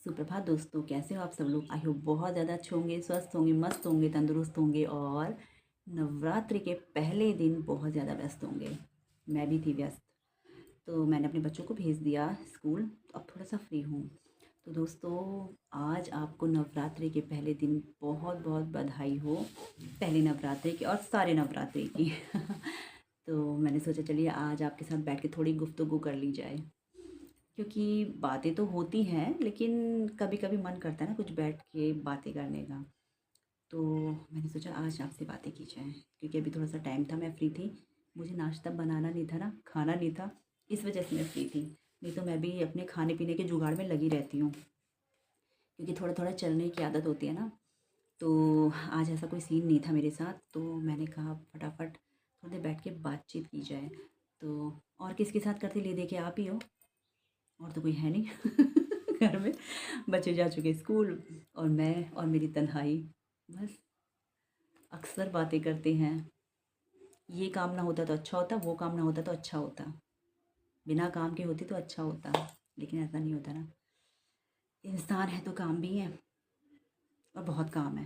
सुप्रभात दोस्तों, कैसे हो आप सब लोग। आई होप बहुत ज़्यादा अच्छे होंगे, स्वस्थ होंगे, मस्त होंगे, तंदुरुस्त होंगे और नवरात्रि के पहले दिन बहुत ज़्यादा व्यस्त होंगे। मैं भी थी व्यस्त, तो मैंने अपने बच्चों को भेज दिया स्कूल। तो अब थोड़ा सा फ्री हूँ। तो दोस्तों, आज आपको नवरात्रि के पहले दिन बहुत बहुत बधाई हो, पहले नवरात्रि की और सारे नवरात्रि की। तो मैंने सोचा चलिए आज आपके साथ बैठ के थोड़ी गुफ्तगू कर ली जाए, क्योंकि बातें तो होती हैं लेकिन कभी कभी मन करता है ना कुछ बैठ के बातें करने का। तो मैंने सोचा आज आपसे बातें की जाए, क्योंकि अभी थोड़ा सा टाइम था, मैं फ्री थी। मुझे नाश्ता बनाना नहीं था ना, खाना नहीं था, इस वजह से मैं फ्री थी। नहीं तो मैं भी अपने खाने पीने के जुगाड़ में लगी रहती हूँ, क्योंकि थोड़ा थोड़ा चलने की आदत होती है ना। तो आज ऐसा कोई सीन नहीं था मेरे साथ, तो मैंने कहा फटाफट थोड़ी देर बैठ के बातचीत की जाए। तो और किसके साथ करती, ले दे के आप ही हो, और तो कोई है नहीं। घर में बच्चे जा चुके स्कूल और मैं और मेरी तन्हाई, बस अक्सर बातें करते हैं। ये काम ना होता तो अच्छा होता, वो काम ना होता तो अच्छा होता, बिना काम के होती तो अच्छा होता, लेकिन ऐसा नहीं होता ना। इंसान है तो काम भी है और बहुत काम है।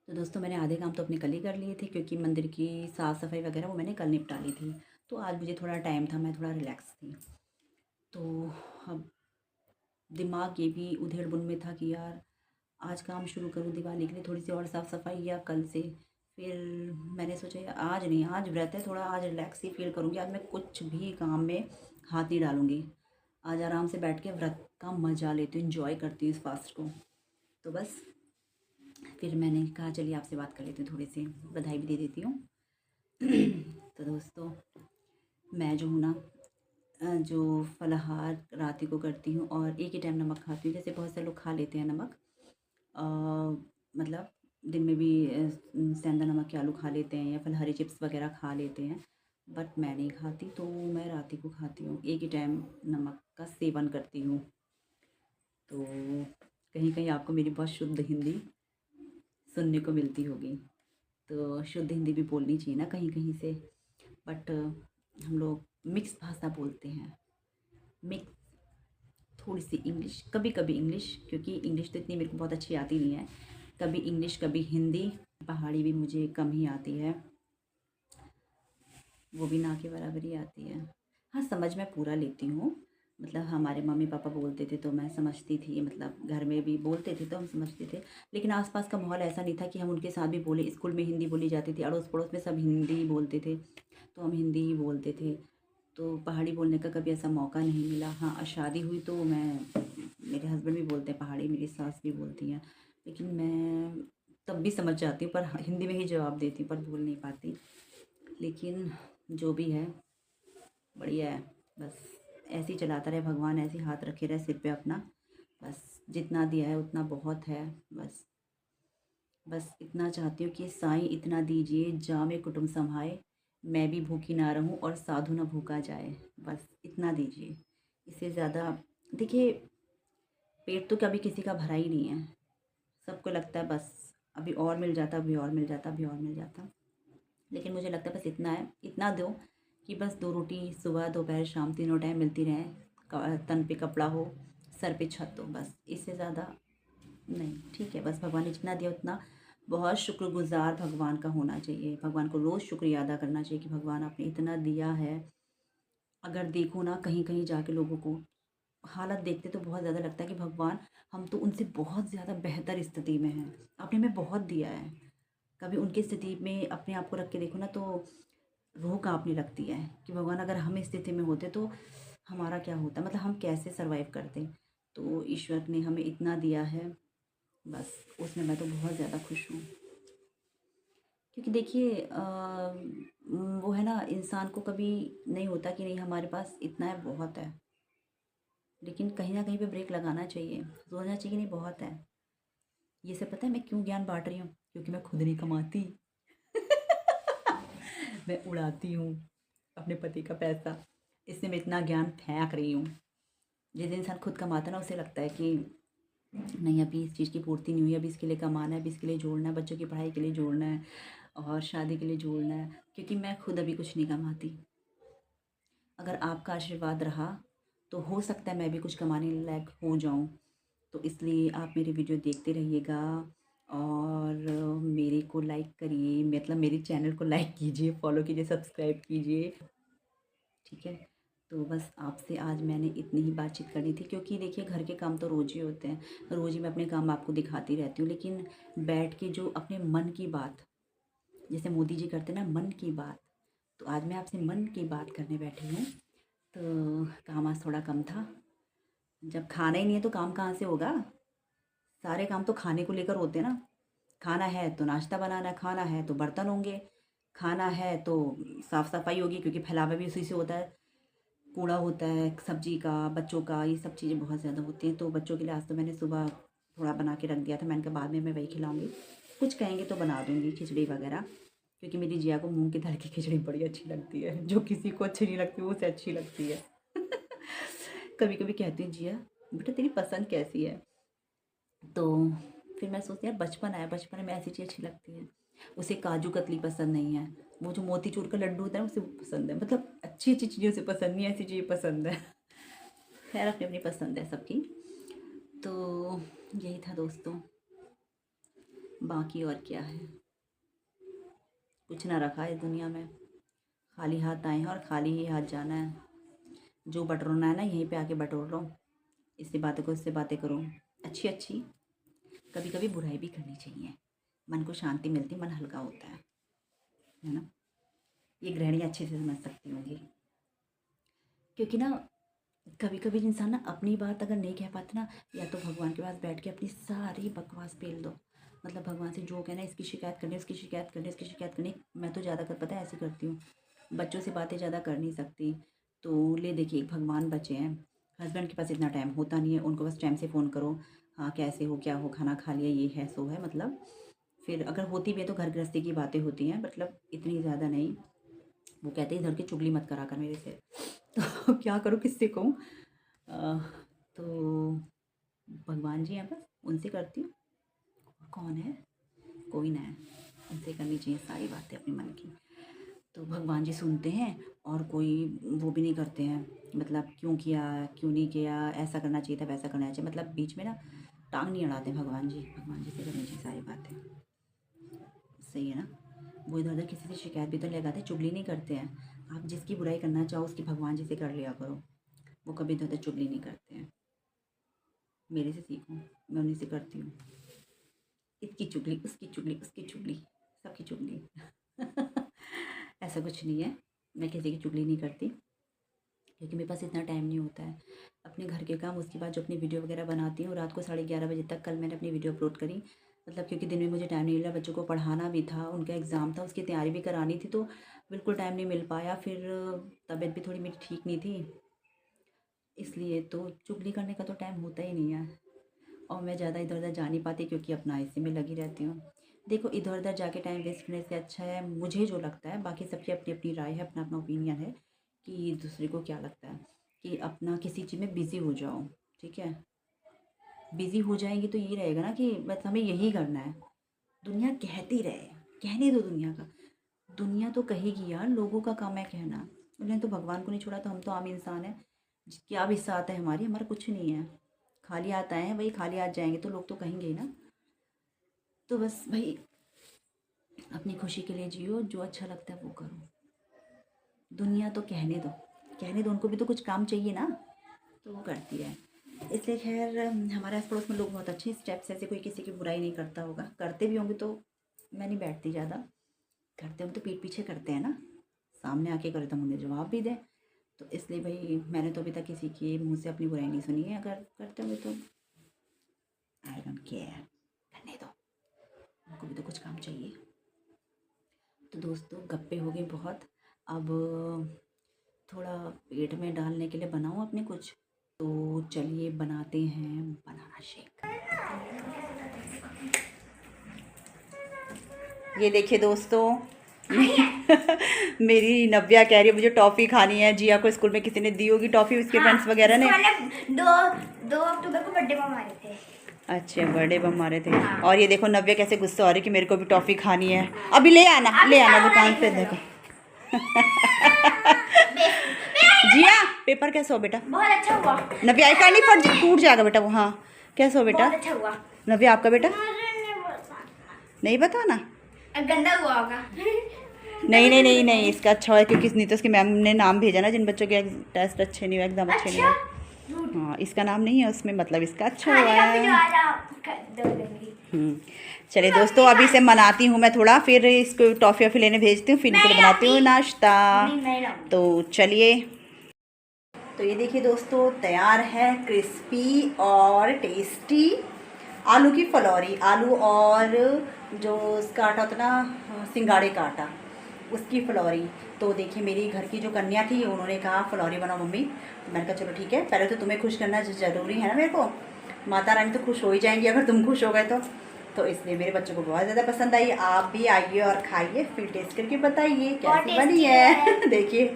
तो दोस्तों, मैंने आधे काम तो अपने कल ही कर लिए थे, क्योंकि मंदिर की साफ़ सफाई वगैरह वो मैंने कल निपटा ली थी। तो आज मुझे थोड़ा टाइम था, मैं थोड़ा रिलैक्स थी। तो अब दिमाग ये भी उधेड़-बुन में था कि यार आज काम शुरू करूँ दिवाली के लिए, थोड़ी सी और साफ़ सफाई या कल से। फिर मैंने सोचा यार आज नहीं, आज व्रत है, थोड़ा आज रिलैक्स ही फील करूँगी, आज मैं कुछ भी काम में हाथ नहीं डालूँगी। आज आराम से बैठ के व्रत का मज़ा लेती हूँ, एंजॉय करती हूँ इस फास्ट को। तो बस फिर मैंने कहा चलिए आपसे बात कर लेती हूँ, थोड़ी सी बधाई भी दे देती हूँ। तो दोस्तों, मैं जो हूँ ना, जो फलाहार रात ही को करती हूँ और एक ही टाइम नमक खाती हूँ। जैसे बहुत से लोग खा लेते हैं नमक, अ, मतलब दिन में भी सेंधा नमक के आलू खा लेते हैं या फिर हरी चिप्स वगैरह खा लेते हैं। बट मैं नहीं खाती, तो मैं रात ही को खाती हूँ, एक ही टाइम नमक का सेवन करती हूँ। तो कहीं कहीं आपको मेरी बहुत शुद्ध हिंदी सुनने को मिलती होगी। तो शुद्ध हिंदी भी बोलनी चाहिए ना कहीं कहीं से। बट हम लोग मिक्स भाषा बोलते हैं, मिक्स, थोड़ी सी इंग्लिश, कभी कभी इंग्लिश, क्योंकि इंग्लिश तो इतनी मेरे को बहुत अच्छी आती नहीं है। कभी इंग्लिश कभी हिंदी, पहाड़ी भी मुझे कम ही आती है, वो भी ना के बराबर ही आती है। हाँ, समझ मैं पूरा लेती हूँ। मतलब हमारे मम्मी पापा बोलते थे तो मैं समझती थी, मतलब घर में भी बोलते थे तो हम समझते थे। लेकिन आसपास का माहौल ऐसा नहीं था कि हम उनके साथ भी बोले। स्कूल में हिंदी बोली जाती थी, अड़ोस पड़ोस में सब हिंदी ही बोलते थे, तो हम हिंदी ही बोलते थे। तो पहाड़ी बोलने का कभी ऐसा मौका नहीं मिला। हाँ, शादी हुई तो मैं, मेरे हस्बैंड भी बोलते हैं पहाड़ी, मेरी सास भी बोलती हैं, लेकिन मैं तब भी समझ जाती हूँ, पर हिंदी में ही जवाब देती हूँ, पर बोल नहीं पाती। लेकिन जो भी है बढ़िया है। बस ऐसे ही चलाता रहे भगवान, ऐसे ही हाथ रखे रहे सिर पे अपना। बस जितना दिया है उतना बहुत है। बस बस इतना चाहती हूँ कि साईं इतना दीजिए जामे कुटुम्ब समाए, मैं भी भूखी ना रहूँ और साधु ना भूखा जाए। बस इतना दीजिए, इससे ज़्यादा। देखिए, पेट तो कभी किसी का भरा ही नहीं है। सबको लगता है बस अभी और मिल जाता, अभी और मिल जाता, अभी और मिल जाता। लेकिन मुझे लगता है बस इतना है, इतना दो कि बस दो रोटी सुबह दोपहर शाम तीनों टाइम मिलती रहे, तन पे कपड़ा हो, सर पे छत हो, बस इससे ज़्यादा नहीं। ठीक है, बस भगवान ने जितना दिया उतना बहुत शुक्रगुजार भगवान का होना चाहिए। भगवान को रोज़ शुक्रिया अदा करना चाहिए कि भगवान आपने इतना दिया है। अगर देखो ना कहीं कहीं जाके लोगों को हालत देखते तो बहुत ज़्यादा लगता है कि भगवान, हम तो उनसे बहुत ज़्यादा बेहतर स्थिति में हैं, आपने हमें बहुत दिया है। कभी उनकी स्थिति में अपने आप को रख के देखो ना, तो रूह काँपने लगती है कि भगवान अगर हम इस स्थिति में होते तो हमारा क्या होता, मतलब हम कैसे सरवाइव करते। तो ईश्वर ने हमें इतना दिया है, बस उसमें मैं तो बहुत ज़्यादा खुश हूँ। क्योंकि देखिए वो है ना, इंसान को कभी नहीं होता कि नहीं हमारे पास इतना है, बहुत है। लेकिन कहीं ना कहीं पे ब्रेक लगाना चाहिए, सोचना चाहिए कि नहीं बहुत है। ये सब पता है मैं क्यों ज्ञान बांट रही हूँ, क्योंकि मैं खुद नहीं कमाती। मैं उड़ाती हूँ अपने पति का पैसा, इससे मैं इतना ज्ञान फेंक रही हूँ। जिस इंसान खुद कमाता है ना, उसे लगता है कि नहीं अभी इस चीज़ की पूर्ति नहीं हुई, अभी इसके लिए कमाना है, अभी इसके लिए जोड़ना है, बच्चों की पढ़ाई के लिए जोड़ना है और शादी के लिए जोड़ना है। क्योंकि मैं खुद अभी कुछ नहीं कमाती। अगर आपका आशीर्वाद रहा तो हो सकता है मैं भी कुछ कमाने लायक हो जाऊँ। तो इसलिए आप मेरी वीडियो देखते रहिएगा और मेरे को लाइक करिए, मतलब मेरे चैनल को लाइक कीजिए, फॉलो कीजिए, सब्सक्राइब कीजिए, ठीक है। तो बस आपसे आज मैंने इतनी ही बातचीत करनी थी, क्योंकि देखिए घर के काम तो रोज़ ही होते हैं, रोज़ ही मैं अपने काम आपको दिखाती रहती हूँ, लेकिन बैठ के जो अपने मन की बात, जैसे मोदी जी करते ना मन की बात, तो आज मैं आपसे मन की बात करने बैठी हूँ। तो काम आज थोड़ा कम था, जब खाना ही नहीं है तो काम कहाँ से होगा। सारे काम तो खाने को लेकर होते हैं ना। खाना है तो नाश्ता बनाना है, खाना है तो बर्तन होंगे, खाना है तो साफ़ सफाई होगी, क्योंकि फैलावा भी उसी से होता है, कूड़ा होता है सब्जी का, बच्चों का, ये सब चीज़ें बहुत ज़्यादा होती हैं। तो बच्चों के लिए आज तो मैंने सुबह थोड़ा बना के रख दिया था, मैंने कहा बाद में मैं वही खिलाऊंगी, कुछ कहेंगे तो बना दूंगी खिचड़ी वगैरह, क्योंकि मेरी जिया को मूंग की दाल की खिचड़ी बड़ी अच्छी लगती है, जो किसी को अच्छी नहीं लगती वो उसे अच्छी लगती है। कभी कभी कहती हूँ जिया बेटा तेरी पसंद कैसी है, तो फिर मैं सोचती यार बचपन आया, बचपन में ऐसी चीज़ अच्छी लगती है। उसे काजू कतली पसंद नहीं है, वो जो मोतीचूर का लड्डू होता है उसे पसंद है, मतलब अच्छी अच्छी चीज़ें उसे पसंद नहीं है, ऐसी चीज़ें पसंद है। खैर अपनी अपनी पसंद है सबकी। तो यही था दोस्तों, बाकी और क्या है, कुछ ना रखा है इस दुनिया में, खाली हाथ आए हैं और खाली ही हाथ जाना है। जो बटोरना है ना यहीं पे आके बटोर लो, इससे बातें करो, इससे बातें करो, अच्छी अच्छी, कभी कभी बुराई भी करनी चाहिए, मन को शांति मिलती, मन हल्का होता है ना। ये गृहिणी अच्छे से समझ सकती होंगी, क्योंकि ना कभी कभी इंसान ना अपनी बात अगर नहीं कह पाता ना, या तो भगवान के पास बैठ के अपनी सारी बकवास पेल दो, मतलब भगवान से जो कहना है, इसकी शिकायत करनी, उसकी शिकायत करनी, इसकी शिकायत करनी। मैं तो ज़्यादा कर पता है ऐसे करती हूँ, बच्चों से बातें ज़्यादा कर नहीं सकती, तो ले देखिए एक भगवान बचे हैं, हस्बैंड के पास इतना टाइम होता नहीं है, उनको बस टाइम से फ़ोन करो, हाँ कैसे हो, क्या हो, खाना खा लिया, ये है सो है, मतलब फिर अगर होती भी है तो घर गृहस्थी की बातें होती हैं, मतलब इतनी ज़्यादा नहीं। वो कहते हैं इधर की चुगली मत करा कर मेरे से। तो क्या करूँ, किससे कहूँ। तो भगवान जी हैं, बस उनसे करती हूँ, कौन है, कोई ना है, उनसे करनी चाहिए सारी बातें अपने मन की। तो भगवान जी सुनते हैं, और कोई वो भी नहीं करते हैं, मतलब क्यों किया, क्यों नहीं किया, ऐसा करना चाहिए था, वैसा करना चाहिए, मतलब बीच में ना टांग नहीं अड़ाते भगवान जी। भगवान जी से करनी चाहिए सारी बातें, सही है ना। वो इधर उधर किसी से शिकायत भी तो लगाते, चुगली नहीं करते हैं। आप जिसकी बुराई करना चाहो उसकी भगवान जी से कर लिया करो, वो कभी इधर उधर चुगली नहीं करते हैं। मेरे से सीखो, मैं उन्हीं से करती हूँ, इसकी चुगली, उसकी चुगली, उसकी चुगली, सबकी चुगली। ऐसा कुछ नहीं है, मैं किसी की चुगली नहीं करती, क्योंकि मेरे पास इतना टाइम नहीं होता है। अपने घर के काम, उसके बाद जो अपनी वीडियो वगैरह बनाती हूँ, रात को 11:30 बजे तक कल मैंने अपनी वीडियो अपलोड करी, मतलब क्योंकि दिन में मुझे टाइम नहीं मिला, बच्चों को पढ़ाना भी था, उनका एग्ज़ाम था, उसकी तैयारी भी करानी थी, तो बिल्कुल टाइम नहीं मिल पाया। फिर तबीयत भी थोड़ी मेरी ठीक नहीं थी, इसलिए तो चुगली करने का तो टाइम होता ही नहीं है, और मैं ज़्यादा इधर उधर जा नहीं पाती, क्योंकि अपना इसी में लगी रहती हूँ। देखो इधर उधर जाके टाइम वेस्ट करने से अच्छा है, मुझे जो लगता है, बाकी सबकी अपनी अपनी राय है, अपना अपना ओपिनियन है, कि दूसरे को क्या लगता है, कि अपना किसी चीज़ में बिज़ी हो जाओ, ठीक है। बिज़ी हो जाएंगी तो ये रहेगा ना कि बस हमें यही करना है, दुनिया कहती रहे, कहने दो दुनिया का, दुनिया तो कहेगी यार, लोगों का काम है कहना, उन्हें तो भगवान को नहीं छोड़ा, तो हम तो आम इंसान हैं, क्या हिस्सा आता है हमारी, हमारा कुछ नहीं है, खाली हाथ आए हैं भाई, खाली हाथ जाएंगे तो लोग तो कहेंगे ही ना। तो बस भाई अपनी खुशी के लिए जियो, जो अच्छा लगता है वो करो, दुनिया तो कहने दो, कहने दो, उनको भी तो कुछ काम चाहिए ना, तो वो करती है। इसलिए खैर हमारे आस पड़ोस में लोग बहुत अच्छे स्टेप्स, ऐसे कोई किसी की बुराई नहीं करता होगा, करते भी होंगे तो मैं नहीं बैठती ज़्यादा, करते होंगे तो पीठ पीछे करते हैं ना, सामने आके करे तो मुझे जवाब भी दे। तो इसलिए भाई मैंने तो अभी तक किसी के मुँह से अपनी बुराई नहीं सुनी है, अगर करते होंगे तो आई डोंट केयर, करने दो, उनको भी तो कुछ काम चाहिए। तो दोस्तों गप्पे हो गए बहुत, अब थोड़ा पेट में डालने के लिए बनाऊँ अपने कुछ, तो चलिए बनाते हैं बनाना शेक। ये देखिए दोस्तों, मेरी नव्या कह रही है मुझे टॉफ़ी खानी है, जिया को स्कूल में किसी ने दी होगी टॉफ़ी, उसके फ्रेंड्स वगैरह ने। 2 अक्टूबर को बर्थडे बम मारे थे। अच्छा बर्थडे बम मारे थे। और ये देखो नव्या कैसे गुस्सा हो रही है कि मेरे को भी टॉफ़ी खानी है, अभी ले आना, ले आना दुकान से, देखो। जिया पेपर कैसा हो बेटा? बहुत अच्छा हुआ। नव्या का नहीं फट टूट जाएगा बेटा वो। हाँ कैसा हो बेटा? बहुत अच्छा हुआ। नव्या आपका बेटा नहीं बताना। गंदा हुआ होगा। नहीं नहीं नहीं नहीं इसका अच्छा है, क्योंकि नहीं तो उसके मैम ने नाम भेजा ना जिन बच्चों के टेस्ट अच्छे नहीं हुए, एग्जाम अच्छे नहीं हुए। हाँ इसका नाम नहीं है उसमें, मतलब इसका अच्छा हुआ है। चलिए दोस्तों अभी से मनाती हूँ मैं थोड़ा, फिर इसको टॉफ़ी वॉफ़ी लेने भेजती हूँ, फिर इनके लिए बनाती हूँ नाश्ता। तो चलिए, तो ये देखिए दोस्तों तैयार है क्रिस्पी और टेस्टी आलू की फलौरी। आलू और जो उसका आटा होता ना सिंगाड़े का आटा, उसकी फलौरी। तो देखिए मेरी घर की जो कन्या थी उन्होंने कहा फलौरी बनाओ मम्मी, तो मैंने कहा चलो ठीक है, पहले तो तुम्हें खुश करना ज़रूरी है ना मेरे को, माता रानी तो खुश हो ही जाएंगी अगर तुम खुश हो गए तो इसलिए मेरे बच्चों को बहुत ज़्यादा पसंद आई। आप भी आइए और खाइए, फिर टेस्ट करके बताइए कैसी बनी है। देखिए